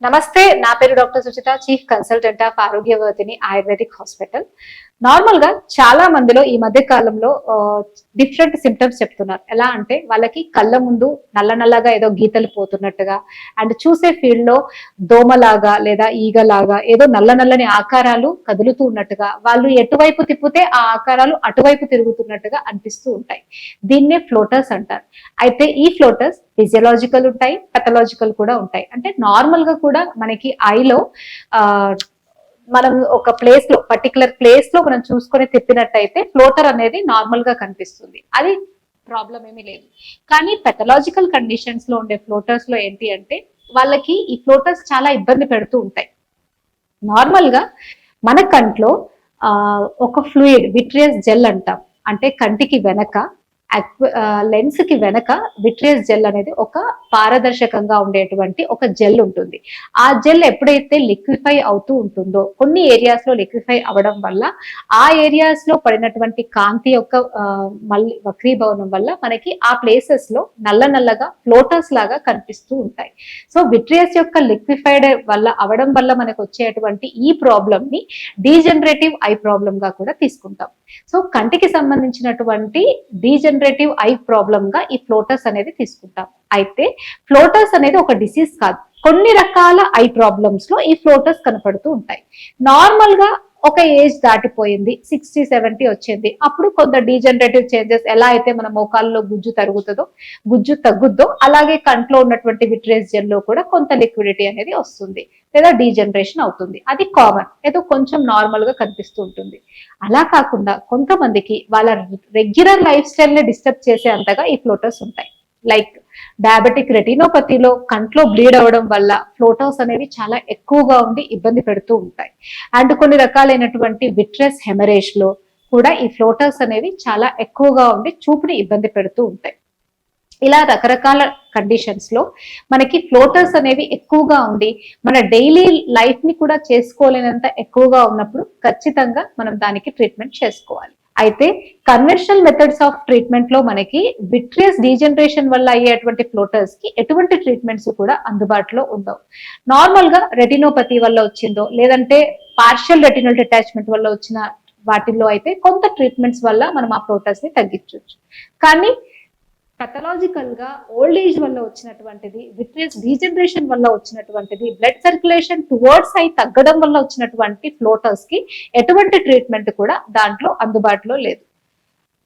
నమస్తే, నా పేరు doctor Suchitha, chief consultant of ఆరోగ్యవతిని ఆయుర్వేదిక్ హాస్పిటల్. నార్మల్ గా చాలా మందిలో ఈ మధ్య కాలంలో డిఫరెంట్ సిమ్టమ్స్ చెప్తున్నారు. ఎలా అంటే వాళ్ళకి కళ్ళ ముందు నల్ల నల్లగా ఏదో గీతలు పోతున్నట్టుగా, అండ్ చూసే ఫీల్డ్ లో దోమలాగా లేదా ఈగలాగా ఏదో నల్ల నల్లని ఆకారాలు కదులుతూ ఉన్నట్టుగా, వాళ్ళు ఎటువైపు తిప్పితే ఆ ఆకారాలు అటువైపు తిరుగుతున్నట్టుగా అనిపిస్తూ ఉంటాయి. దీన్నే ఫ్లోటర్స్ అంటారు. అయితే ఈ ఫ్లోటర్స్ ఫిజియలాజికల్ ఉంటాయి, పెథలాజికల్ కూడా ఉంటాయి. అంటే నార్మల్ గా కూడా మనకి ఐలో ఆ మనం ఒక ప్లేస్ లో పర్టికులర్ ప్లేస్ లో మనం చూసుకొని తిప్పినట్టయితే ఫ్లోటర్ అనేది నార్మల్ గా కనిపిస్తుంది. అది ప్రాబ్లం ఏమీ లేదు. కానీ పెథలాజికల్ కండిషన్స్ లో ఉండే ఫ్లోటర్స్ లో ఏంటి అంటే వాళ్ళకి ఈ ఫ్లోటర్స్ చాలా ఇబ్బంది పెడుతూ ఉంటాయి. నార్మల్ గా మన కంట్లో ఒక ఫ్లూయిడ్ విట్రియస్ జెల్ అంటాం. అంటే కంటికి వెనక లెన్స్ కి వెనక విట్రియస్ జెల్ అనేది ఒక పారదర్శకంగా ఉండేటువంటి ఒక జెల్ ఉంటుంది. ఆ జెల్ ఎప్పుడైతే లిక్విఫై అవుతూ ఉంటుందో, కొన్ని ఏరియాస్ లో లిక్విఫై అవడం వల్ల ఆ ఏరియాస్ లో పడినటువంటి కాంతి యొక్క మళ్ళీ వక్రీభవనం వల్ల మనకి ఆ ప్లేసెస్ లో నల్ల నల్లగా ఫ్లోటర్స్ లాగా కనిపిస్తూ ఉంటాయి. సో విట్రియస్ యొక్క లిక్విఫైడ్ వల్ల అవడం వల్ల మనకు వచ్చేటువంటి ఈ ప్రాబ్లమ్ ని డీజనరేటివ్ ఐ ప్రాబ్లమ్ గా కూడా తీసుకుంటాం. సో కంటికి సంబంధించినటువంటి డీజనరేటివ్ ఐ ప్రాబ్లమ్ గా ఈ ఫ్లోటర్స్ అనేది తీసుకుంటాం. అయితే ఫ్లోటర్స్ అనేది ఒక డిసీజ్ కాదు. కొన్ని రకాల ఐ ప్రాబ్లమ్స్ లో ఈ ఫ్లోటర్స్ కనపడుతూ ఉంటాయి. నార్మల్ గా ఒక ఏజ్ దాటిపోయింది, 60-70 వచ్చింది, అప్పుడు కొంత డీజనరేటివ్ చేంజెస్, ఎలా అయితే మన మోకాల్లో గుజ్జు తగ్గుద్దో అలాగే కంట్లో ఉన్నటువంటి విట్రియస్ జెల్ లో కూడా కొంత లిక్విడిటీ అనేది వస్తుంది లేదా డీజనరేషన్ అవుతుంది. అది కామన్, ఏదో కొంచెం నార్మల్ గా కనిపిస్తూ ఉంటుంది. అలా కాకుండా కొంతమందికి వాళ్ళ రెగ్యులర్ లైఫ్ స్టైల్ ని డిస్టర్బ్ చేసే అంతగా ఈ ఫ్లోటర్స్ ఉంటాయి. లైక్ డయాబెటిక్ రెటినోపతిలో కంట్లో బ్లీడ్ అవ్వడం వల్ల ఫ్లోటర్స్ అనేవి చాలా ఎక్కువగా ఉండి ఇబ్బంది పెడుతూ ఉంటాయి. అండ్ కొన్ని రకాలైనటువంటి విట్రస్ హెమరేజ్ లో కూడా ఈ ఫ్లోటర్స్ అనేవి చాలా ఎక్కువగా ఉండి చూపుని ఇబ్బంది పెడుతూ ఉంటాయి. ఇలా రకరకాల కండిషన్స్ లో మనకి ఫ్లోటర్స్ అనేవి ఎక్కువగా ఉండి మన డైలీ లైఫ్ ని కూడా చేసుకోలేనంత ఎక్కువగా ఉన్నప్పుడు ఖచ్చితంగా మనం దానికి ట్రీట్మెంట్ చేసుకోవాలి. అయితే కన్వెన్షనల్ మెథడ్స్ ఆఫ్ ట్రీట్మెంట్ లో మనకి విట్రియస్ డీజనరేషన్ వల్ల అయ్యేటువంటి ఫ్లోటర్స్ కి ఎటువంటి ట్రీట్మెంట్స్ కూడా అందుబాటులో ఉండవు. నార్మల్ గా రెటినోపతి వల్ల వచ్చిందో లేదంటే పార్షియల్ రెటినల్ డిటాచ్మెంట్ వల్ల వచ్చిన వాటిల్లో అయితే కొంత ట్రీట్మెంట్స్ వల్ల మనం ఆ ఫ్లోటర్స్ ని తగ్గించవచ్చు. కానీ పెథలాజికల్ గా ఓల్డ్ ఏజ్ వల్ల వచ్చినటువంటిది, విట్రియస్ డీజనరేషన్ వల్ల వచ్చినటువంటిది, బ్లడ్ సర్క్యులేషన్ టువర్డ్స్ ఐ తగ్గడం వల్ల వచ్చినటువంటి ఫ్లోటర్స్ కి ఎటువంటి ట్రీట్మెంట్ కూడా దాంట్లో అందుబాటులో లేదు.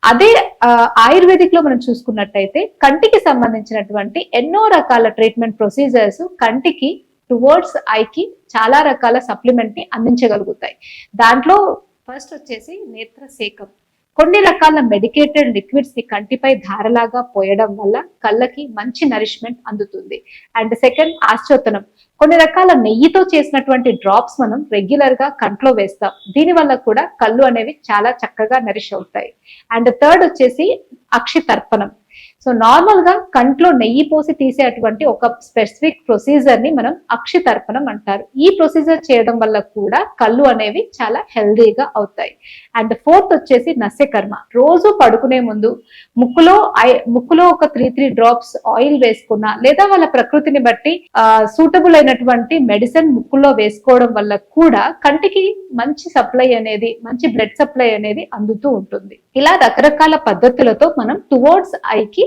అదే ఆయుర్వేదిక్ లో మనం చూసుకున్నట్టయితే కంటికి సంబంధించినటువంటి ఎన్నో రకాల ట్రీట్మెంట్ ప్రొసీజర్స్ కంటికి టువర్డ్స్ ఐకి చాలా రకాల సప్లిమెంట్ ని అందించగలుగుతాయి. దాంట్లో ఫస్ట్ వచ్చేసి నేత్రసేకం. కొన్ని రకాల మెడికేటెడ్ లిక్విడ్స్ ని కంటిపై ధారలాగా పోయడం వల్ల కళ్ళకి మంచి నరిష్మెంట్ అందుతుంది. అండ్ సెకండ్ ఆశ్చోతనం. కొన్ని రకాల నెయ్యితో చేసినటువంటి డ్రాప్స్ మనం రెగ్యులర్ గా కంట్లో వేస్తాం. దీని వల్ల కూడా కళ్ళు అనేవి చాలా చక్కగా నరిష్ అవుతాయి. అండ్ థర్డ్ వచ్చేసి అక్షితర్పణం. సో నార్మల్ గా కంట్లో నెయ్యి పోసి తీసేటువంటి ఒక స్పెసిఫిక్ ప్రొసీజర్ ని మనం అక్షితర్పణం అంటారు. ఈ ప్రొసీజర్ చేయడం వల్ల కూడా కళ్ళు అనేవి చాలా హెల్దీగా అవుతాయి. అండ్ ఫోర్త్ వచ్చేసి నస్యకర్మ. రోజు పడుకునే ముందు ముక్కులో ఒక 3 డ్రాప్స్ ఆయిల్ వేసుకున్నా లేదా వాళ్ళ ప్రకృతిని బట్టి సూటబుల్ అయినటువంటి మెడిసిన్ ముక్కులో వేసుకోవడం వల్ల కూడా కంటికి మంచి సప్లై అనేది, మంచి బ్లడ్ సప్లై అనేది అందుతూ ఉంటుంది. ఇలా రకరకాల పద్ధతులతో మనం టువర్డ్స్ ఐకి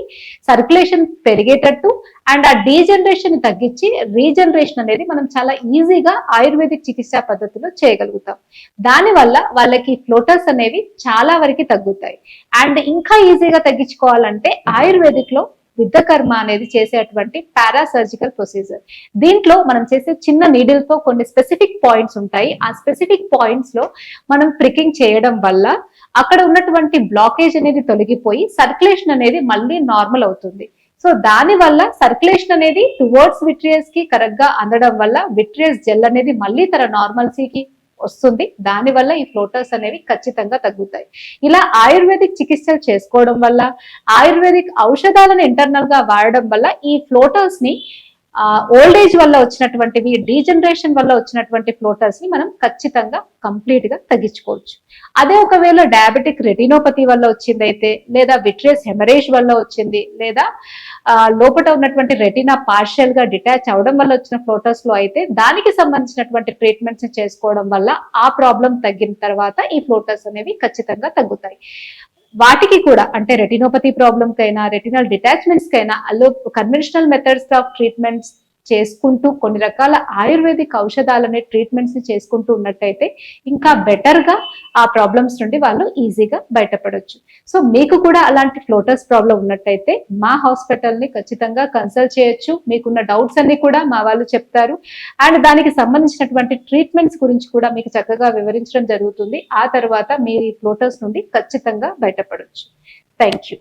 సర్క్యులేషన్ పెరిగేటట్టు అండ్ ఆ డీజనరేషన్ తగ్గించి రీజనరేషన్ అనేది మనం చాలా ఈజీగా ఆయుర్వేదిక్ చికిత్సా పద్ధతిలో చేయగలుగుతాం. దానివల్ల వాళ్ళకి ఫ్లోటర్స్ అనేవి చాలా వరకు తగ్గుతాయి. అండ్ ఇంకా ఈజీగా తగ్గించుకోవాలంటే ఆయుర్వేదిక్ లో విద్ధకర్మ అనేది చేసేటువంటి పారాసర్జికల్ ప్రొసీజర్. దీంట్లో మనం చేసే చిన్న నీడిల్ తో కొన్ని స్పెసిఫిక్ పాయింట్స్ ఉంటాయి. ఆ స్పెసిఫిక్ పాయింట్స్ లో మనం ప్రికింగ్ చేయడం వల్ల అక్కడ ఉన్నటువంటి బ్లాకేజ్ అనేది తొలగిపోయి సర్క్యులేషన్ అనేది మళ్ళీ నార్మల్ అవుతుంది. సో దాని వల్ల సర్క్యులేషన్ అనేది టువర్డ్స్ విట్రియస్ కి కరెక్ట్ గా అందడం వల్ల విట్రియస్ జెల్ అనేది మళ్ళీ తన నార్మల్సీకి వస్తుంది. దాని వల్ల ఈ ఫ్లోటర్స్ అనేవి ఖచ్చితంగా తగ్గుతాయి. ఇలా ఆయుర్వేదిక్ చికిత్సలు చేసుకోవడం వల్ల, ఆయుర్వేదిక్ ఔషధాలను ఇంటర్నల్ గా వాడడం వల్ల ఈ ఫ్లోటర్స్ ని ఓల్డ్ ఏజ్ వల్ల వచ్చినటువంటివి, డీజనరేషన్ వల్ల వచ్చినటువంటి ఫ్లోటర్స్ ని మనం ఖచ్చితంగా కంప్లీట్ గా తగ్గించుకోవచ్చు. అదే ఒకవేళ డయాబెటిక్ రెటినోపతి వల్ల వచ్చిందైతే, లేదా విట్రియస్ హెమరేజ్ వల్ల వచ్చింది, లేదా లోపల ఉన్నటువంటి రెటినా పార్షియల్ గా డిటాచ్ అవడం వల్ల వచ్చిన ఫ్లోటర్స్ లో అయితే దానికి సంబంధించినటువంటి ట్రీట్మెంట్స్ చేసుకోవడం వల్ల ఆ ప్రాబ్లం తగ్గిన తర్వాత ఈ ఫ్లోటర్స్ అనేవి ఖచ్చితంగా తగ్గుతాయి. వాటికి కూడా అంటే రెటినోపతి ప్రాబ్లమ్ కైనా, రెటినల్ డిటాచ్మెంట్స్ కైనా కన్వెన్షనల్ మెథడ్స్ ఆఫ్ ట్రీట్మెంట్స్ చేసుకుంటూ కొన్ని రకాల ఆయుర్వేదిక్ ఔషధాలనే ట్రీట్మెంట్స్ ని చేసుకుంటూ ఉన్నట్టయితే ఇంకా బెటర్ గా ఆ ప్రాబ్లమ్స్ నుండి వాళ్ళు ఈజీగా బయటపడొచ్చు. సో మీకు కూడా అలాంటి ఫ్లోటర్స్ ప్రాబ్లం ఉన్నట్టయితే మా హాస్పిటల్ ని ఖచ్చితంగా కన్సల్ట్ చేయొచ్చు. మీకున్న డౌట్స్ అన్ని కూడా మా వాళ్ళు చెప్తారు. అండ్ దానికి సంబంధించినటువంటి ట్రీట్మెంట్స్ గురించి కూడా మీకు చక్కగా వివరించడం జరుగుతుంది. ఆ తర్వాత మీరు ఈ ఫ్లోటర్స్ నుండి ఖచ్చితంగా బయటపడొచ్చు. Thank you.